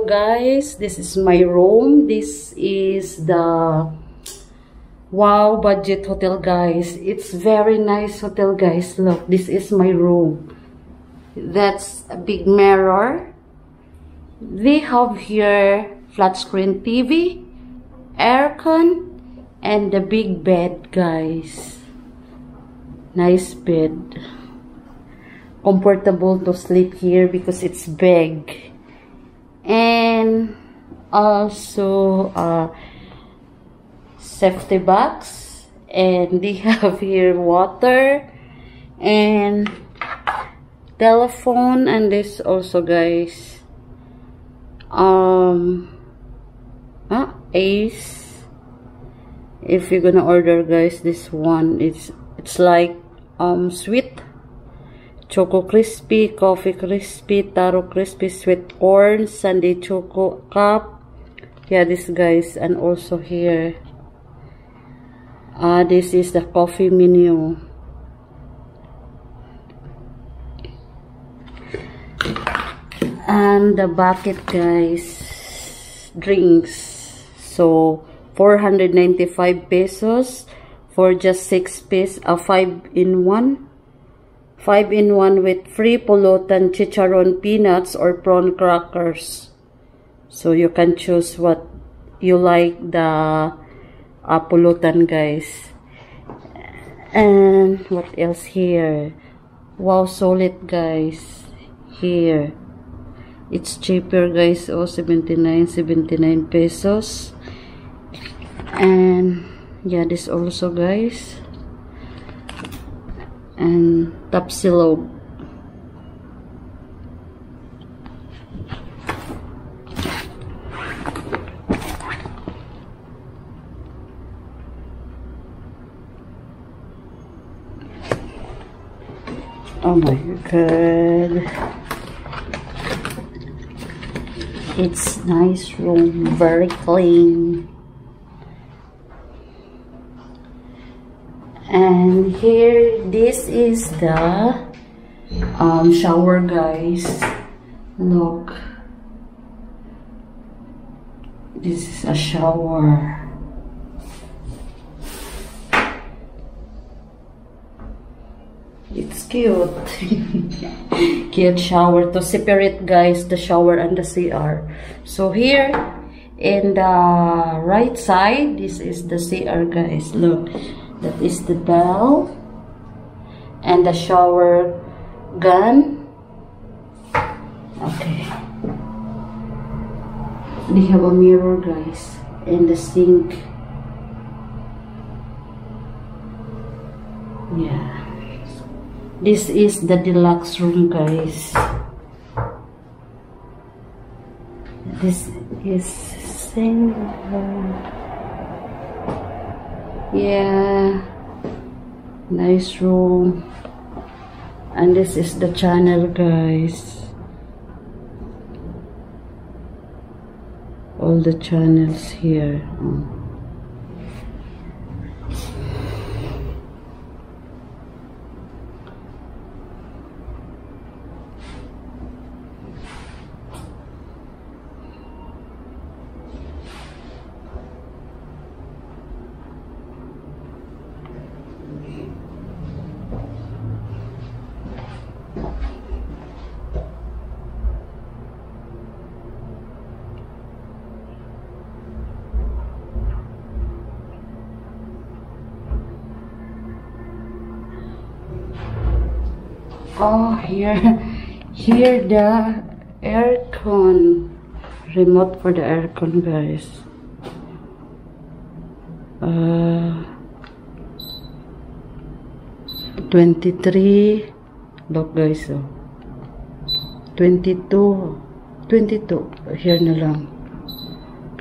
guys, this is my room. This is the Wow Budget Hotel, guys. It's very nice hotel, guys. Look, this is my room. That's a big mirror. They have here flat screen TV, aircon, and the big bed, guys. Nice bed. Comfortable to sleep here because it's big. And also safety box, and they have here water and telephone, and this also, guys, Ace. If you're gonna order, guys, this one, it's like sweet Choco Crispy, Coffee Crispy, Taro Crispy, Sweet Corn, Sundae Choco Cup. Yeah, this, guys. And also here, this is the coffee menu. And the bucket, guys, drinks. So 495 pesos for just 6 pieces, 5-in-1. 5-in-1 with free pulutan, chicharon, peanuts, or prawn crackers. So you can choose what you like, the pulutan, guys. And what else here? Wow, solid, guys. Here, it's cheaper, guys. Oh, 79 pesos. And yeah, this also, guys. And Tapsilog. Oh my god. It's nice room, very clean. And here, this is the shower, guys. Look, this is a shower. It's cute. Cute shower to separate, guys, the shower and the CR. So here in the right side, this is the CR, guys. Look, that is the bell and the shower gun. Okay, they have a mirror, guys, and the sink. Yeah, this is the deluxe room, guys. This is single. Yeah, nice room. And this is the channel, guys. All the channels here. Oh, here the aircon, remote for the aircon, guys. 23. Look, guys. 22. Here na lang.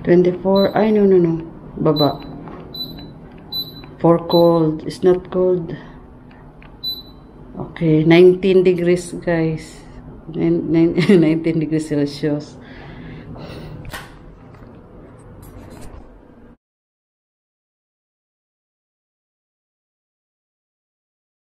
24. Ay, no. Baba. For cold. It's not cold. Okay, 19 degrees, guys. 19 degrees Celsius.